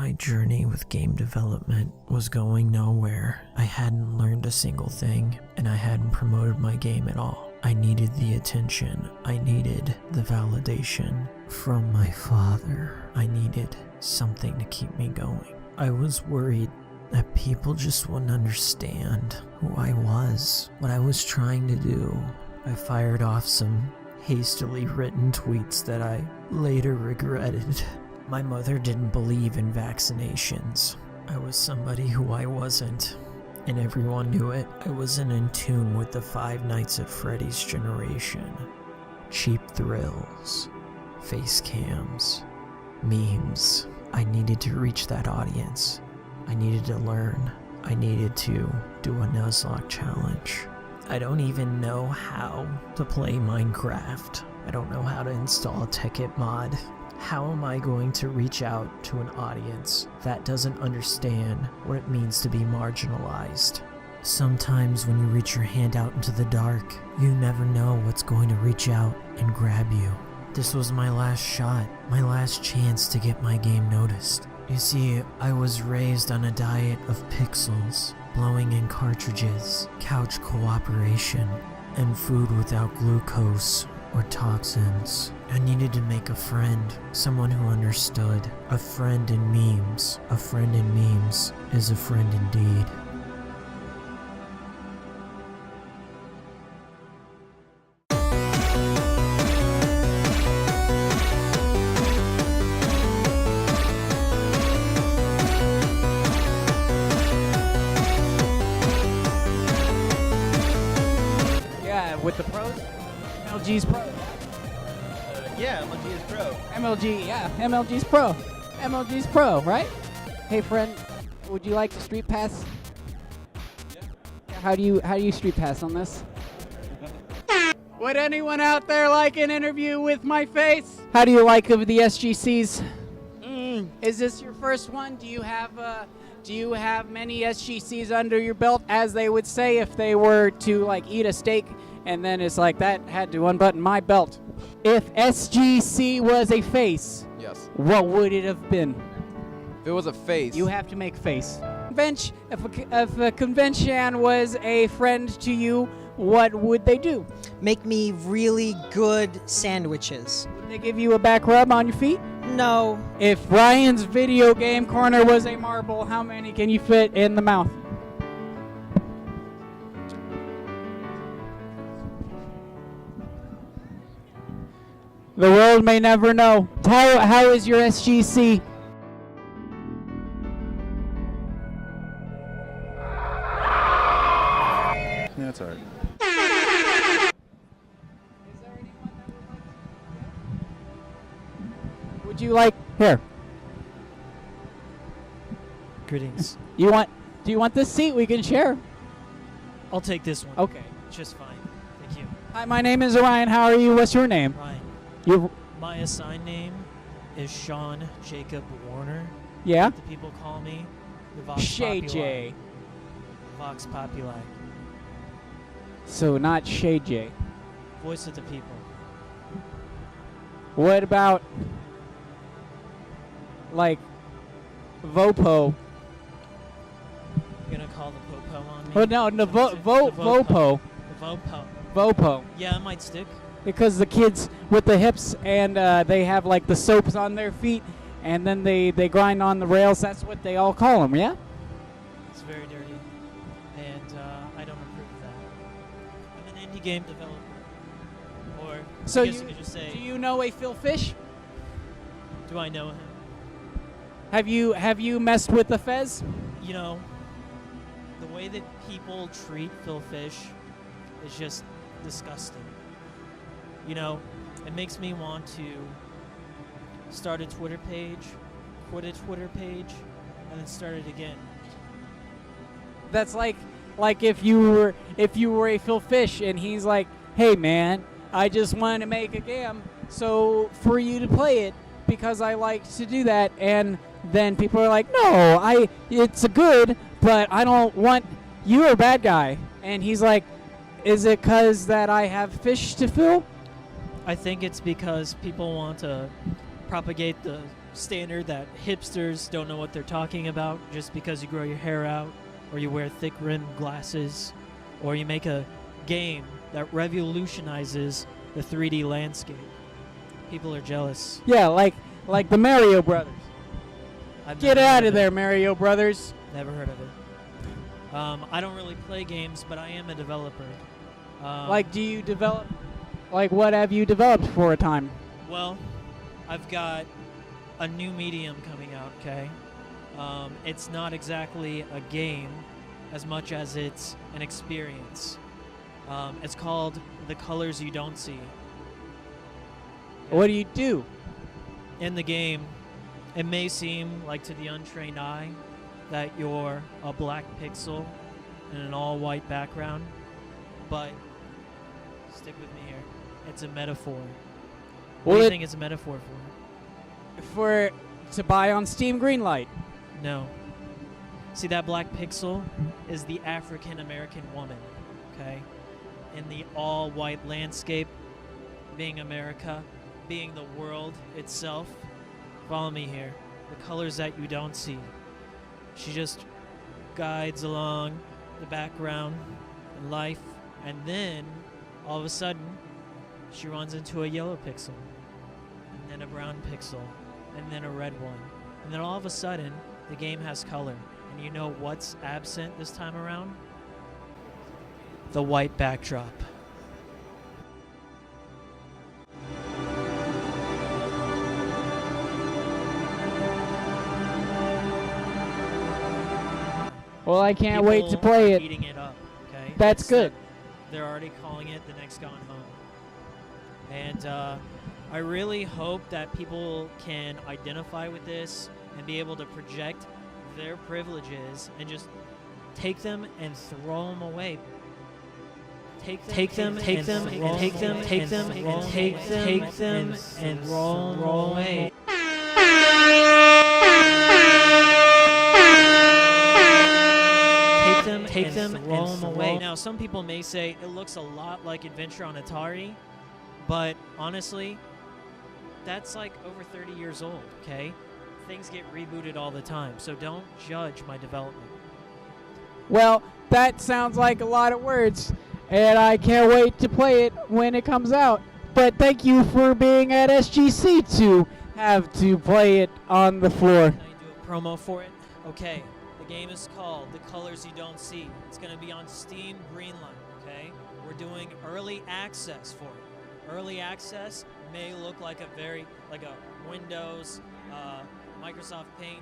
My journey with game development was going nowhere. I hadn't learned a single thing, and I hadn't promoted my game at all. I needed the attention. I needed the validation from my father. I needed something to keep me going. I was worried that people just wouldn't understand who I was, what I was trying to do. I fired off some hastily written tweets that I later regretted. My mother didn't believe in vaccinations. I was somebody who I wasn't, and everyone knew it. I wasn't in tune with the Five Nights at Freddy's generation. Cheap thrills, face cams, memes. I needed to reach that audience. I needed to learn. I needed to do a Nuzlocke challenge. I don't even know how to play Minecraft. I don't know how to install a Tekkit mod. How am I going to reach out to an audience that doesn't understand what it means to be marginalized? Sometimes when you reach your hand out into the dark, you never know what's going to reach out and grab you. This was my last shot, my last chance to get my game noticed. You see, I was raised on a diet of pixels, blowing in cartridges, couch cooperation, and food without glucose or toxins. I needed to make a friend, someone who understood. A friend in memes. A friend in memes is a friend indeed. With the pros? MLG's pro. Yeah, MLG is pro. MLG, yeah, MLG's pro. MLG's pro, right? Hey friend, would you like to street pass? Yeah. How do you street pass on this? Would anyone out there like an interview with my face? How do you like of the SGCs? Is this your first one? Do you have many SGCs under your belt, as they would say if they were to like eat a steak? And then it's like, that had to unbutton my belt. If SGC was a face, yes, what would it have been? If it was a face, You have to make face. If a convention was a friend to you, what would they do? Make me really good sandwiches. Would they give you a back rub on your feet? No. If Ryan's video game corner was a marble, how many can you fit in the mouth? The world may never know. How is your SGC? Yeah, that's alright. Would you like here? Greetings. Do you want this seat? We can share. I'll take this one. Okay. Just fine. Thank you. Hi, my name is Ryan. How are you? What's your name? Ryan. You. My assigned name is Sean Jacob Warner. Yeah. The people call me the Vox Shay Populi. J. Vox Populi. So not Shay J. Voice of the people. What about like Vopo? You're gonna call the Popo on me? Oh no, The Vopo. The Vopo. Vopo. Yeah, it might stick. Because the kids with the hips and they have like the soaps on their feet, and then they grind on the rails. That's what they all call them, yeah? It's very dirty, and I don't approve of that. I'm an indie game developer, or So I guess you could just say, do you know a Phil Fish? do I know him? Have you messed with the Fez? You know, the way that people treat Phil Fish is just disgusting. You know, it makes me want to start a Twitter page, quit a Twitter page, and then start it again. That's like if you were a Phil Fish and he's like, hey man, I just wanted to make a game so for you to play it because I like to do that, and then people are like, no, it's a good, but I don't want, you're a bad guy. And he's like, is it 'cause that I have fish to fill? I think it's because people want to propagate the standard that hipsters don't know what they're talking about just because you grow your hair out, or you wear thick rimmed glasses, or you make a game that revolutionizes the 3D landscape. People are jealous. Yeah, like the Mario Brothers. I've Get never heard out of it. there, Mario Brothers. Never heard of it. I don't really play games, but I am a developer. Do you develop? Like, what have you developed for a time? Well, I've got a new medium coming out, okay? It's not exactly a game as much as it's an experience. It's called The Colors You Don't See. What do you do? In the game, it may seem like to the untrained eye that you're a black pixel in an all-white background, but stick with me here. It's a metaphor. What do you think it's a metaphor for? To buy on Steam Greenlight. No. See, that black pixel is the African American woman, okay? In the all-white landscape, being America, being the world itself. Follow me here. The colors that you don't see. She just guides along the background in life, and then, all of a sudden, she runs into a yellow pixel, and then a brown pixel, and then a red one. And then all of a sudden, the game has color. And you know what's absent this time around? The white backdrop. Well, I can't wait to play People are it. eating it up, okay? That's It's good. They're already calling it the next Gone Home. And I really hope that people can identify with this and be able to project their privileges and just take them and throw them away. Take them and roll them away. Take them and roll them away. Now, some people may say it looks a lot like Adventure on Atari, but honestly, that's like over 30 years old, okay? Things get rebooted all the time, so don't judge my development. Well, that sounds like a lot of words, and I can't wait to play it when it comes out. But thank you for being at SGC to have to play it on the floor. Can I do a promo for it? Okay, the game is called The Colors You Don't See. It's going to be on Steam Greenlight, okay? We're doing early access for it. Early access may look like a Windows, Microsoft Paint,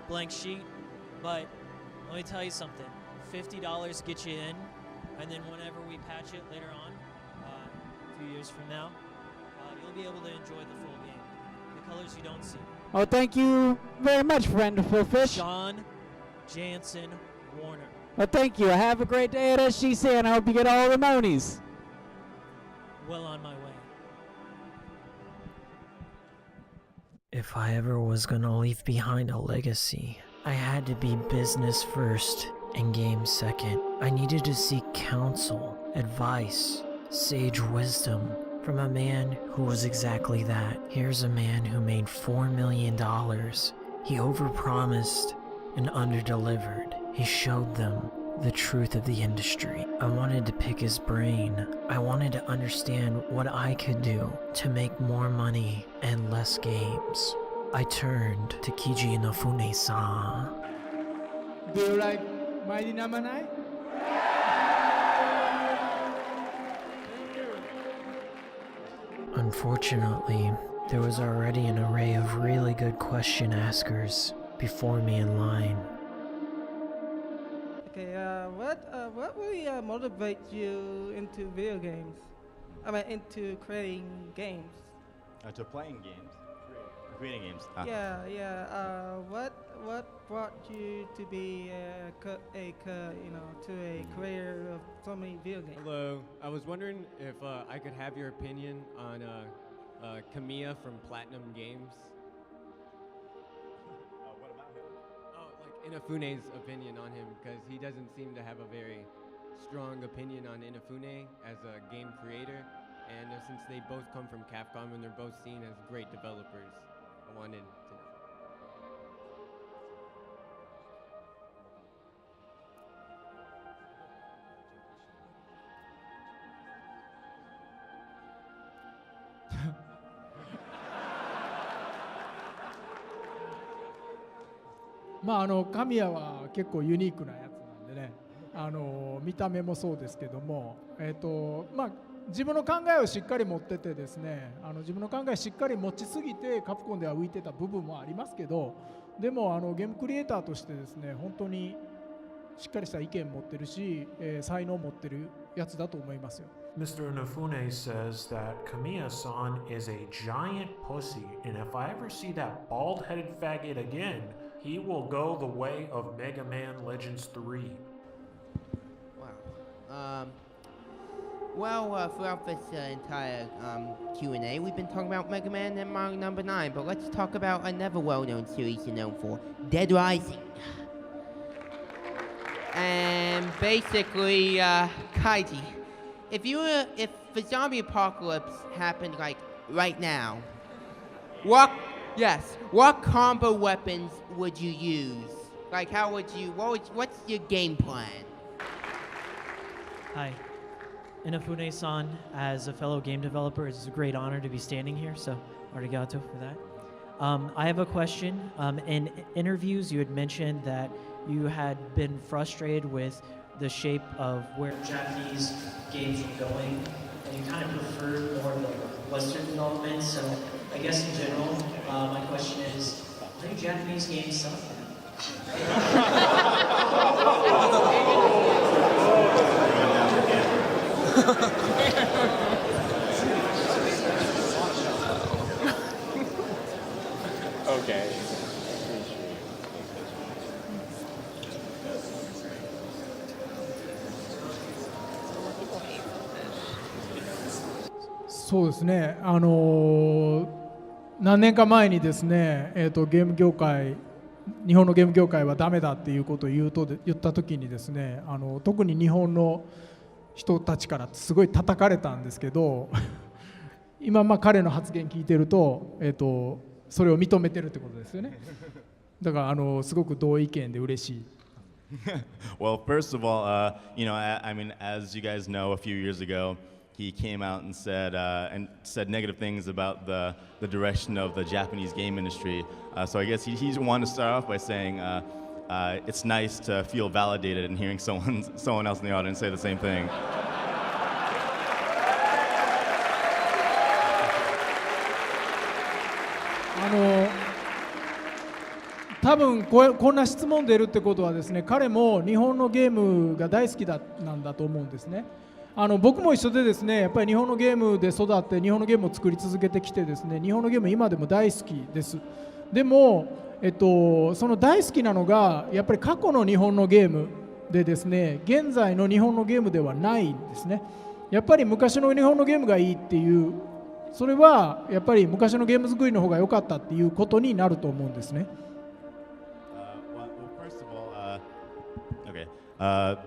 blank sheet, but let me tell you something. $50 gets you in, and then whenever we patch it later on, a few years from now, you'll be able to enjoy the full game. The Colors You Don't See. Oh, thank you very much, friend Phil Fish. Sean Jansen Warner. Well, thank you. Have a great day at SGC, and I hope you get all the monies. Well on my way. If I ever was gonna leave behind a legacy, I had to be business first and game second. I needed to seek counsel, advice, sage wisdom from a man who was exactly that. Here's a man who made $4 million. He overpromised and underdelivered. He showed them the truth of the industry. I wanted to pick his brain. I wanted to understand what I could do to make more money and less games. I turned to Keiji Inafune-san. Do you like Mighty Number 9? Unfortunately, there was already an array of really good question askers before me in line. Okay, what really motivate you into video games? I mean, into creating games. To playing games, creating games. What brought you to be to a career of so many video games? Hello, I was wondering if I could have your opinion on Kamiya from Platinum Games. What about him? Oh, like Inafune's opinion on him, because he doesn't seem to have a very strong opinion on Inafune as a game creator, and since they both come from Capcom and they're both seen as great developers. I wanted to. まあ神谷は結構ユニークなやつなんでね、見た目もそうですけども、まあ自分の考えをしっかり持っててですね、自分の考えをしっかり持ちすぎてカプコンでは浮いてた部分もありますけど、でもゲームクリエイターとしてですね、本当にしっかりした意見持ってるし、才能持ってるやつだと思いますよ。Mr. Inafune says that Kamiya-san is a giant pussy, and if I ever see that bald-headed faggot again, he will go the way of Mega Man Legends 3. Wow. Well, throughout this entire Q&A, we've been talking about Mega Man and Mario number 9, but let's talk about another well-known series you're known for, Dead Rising. And basically, Keiji, if the zombie apocalypse happened like right now, what combo weapons would you use? Like, what's your game plan? Hi. Inafune-san, as a fellow game developer, it's a great honor to be standing here, so arigato for that. I have a question. In interviews, you had mentioned that you had been frustrated with the shape of where Japanese games were going, and you kind of preferred more of the Western development. So I guess in general, my question is, do Japanese games suck? Okay. そうですね、何年か前にですね、ゲーム業界、日本のゲーム業界はダメだっていうことを言った時にですね、特に日本の人たちからすごい叩かれたんですけど今彼の発言聞いてると、それを認めてるってことですよね。だからすごく同意見で嬉しい。Well, first of all, I mean, as you guys know, a few years ago, he came out and said negative things about the direction of the Japanese game industry. So I guess he wanted to start off by saying it's nice to feel validated in hearing someone else in the audience say the same thing. 多分こんな質問出るってことはですね、彼も日本のゲームが大好きなんだと思うんですね。僕も一緒でですね、やっぱり日本のゲームで育って日本のゲームを作り続けてきてですね、日本のゲーム今でも大好きです。でも、その大好きなのがやっぱり過去の日本のゲームでですね、現在の日本のゲームではないんですね。やっぱり昔の日本のゲームがいいっていう、それはやっぱり昔のゲーム作りの方が良かったっていうことになると思うんですね。First of all,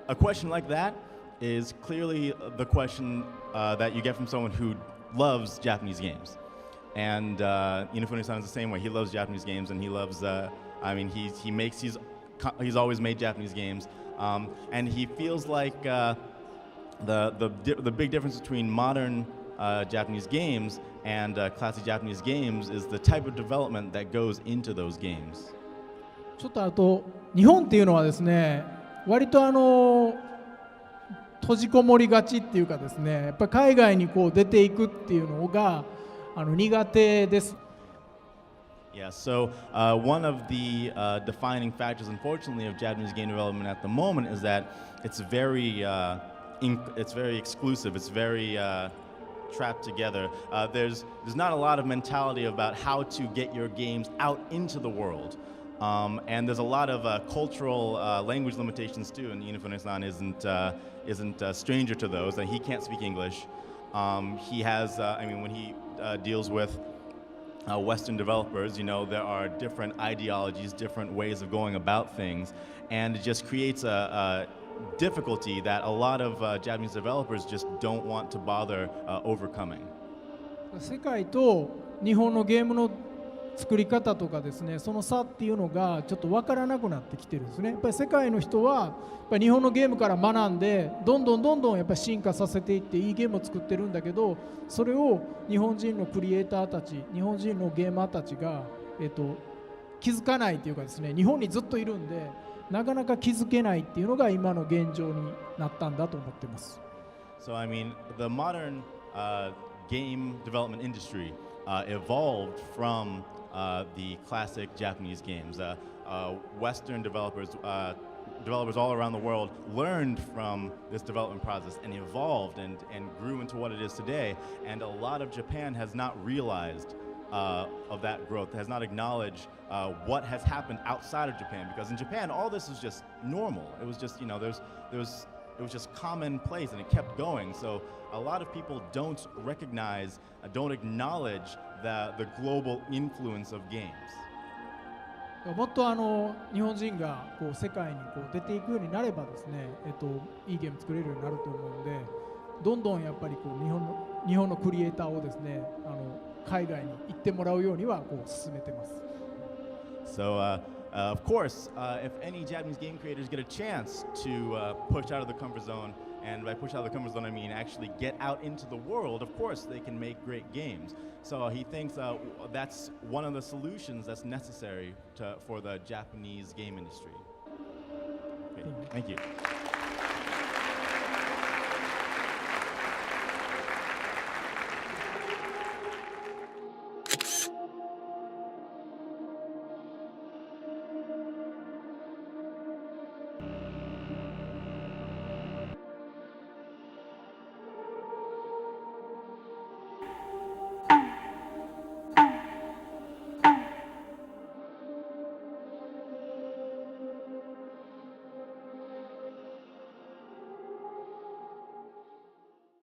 a question like that is clearly the question that you get from someone who loves Japanese games. And Inafune-san is the same way. He loves Japanese games, and he loves. I mean, he's always made Japanese games, and he feels like the big difference between modern Japanese games and classic Japanese games is the type of development that goes into those games. ちょっとあと日本っていうのはですね、割と閉じこもりがちっていうかですね、やっぱり海外にこう出ていくっていうのが苦手です。Yeah, so one of the defining factors, unfortunately, of Japanese game development at the moment is that it's very exclusive. It's very trapped together. There's not a lot of mentality about how to get your games out into the world. And there's a lot of cultural language limitations too, and Inafune-san isn't a stranger to those, and he can't speak English. He has, when he deals with Western developers, there are different ideologies, different ways of going about things, and it just creates a difficulty that a lot of Japanese developers just don't want to bother overcoming. 世界と日本のゲームの作り方とかですね、その差っていうのがちょっと分からなくなってきてるんですね。やっぱり世界の人はやっぱり日本のゲームから学んでどんどんやっぱり進化させていっていいゲームを作ってるんだけど、それを日本人のクリエイターたち、日本人のゲーマーたちが、気づかないっていうかですね、日本にずっといるんでなかなか気づけないっていうのが今の現状になったんだと思ってます。So I mean, the modern game development industry evolved from the classic Japanese games. Western developers all around the world learned from this development process and evolved and grew into what it is today. And a lot of Japan has not realized of that growth, has not acknowledged what has happened outside of Japan. Because in Japan, all this is just normal. It was just, it was just commonplace and it kept going. So a lot of people don't recognize, don't acknowledge the global influence of games. もっと日本人がこう世界にこう出ていくようになればですね、いいゲーム作れるようになると思うので、どんどんやっぱりこう日本のクリエイターをですね、海外に行ってもらうようにはこう進めてます。So of course, if any Japanese game creators get a chance to push out of the comfort zone, and by push out of the comfort zone I mean actually get out into the world, of course they can make great games. So he thinks that's one of the solutions that's necessary for the Japanese game industry. Okay, thank you.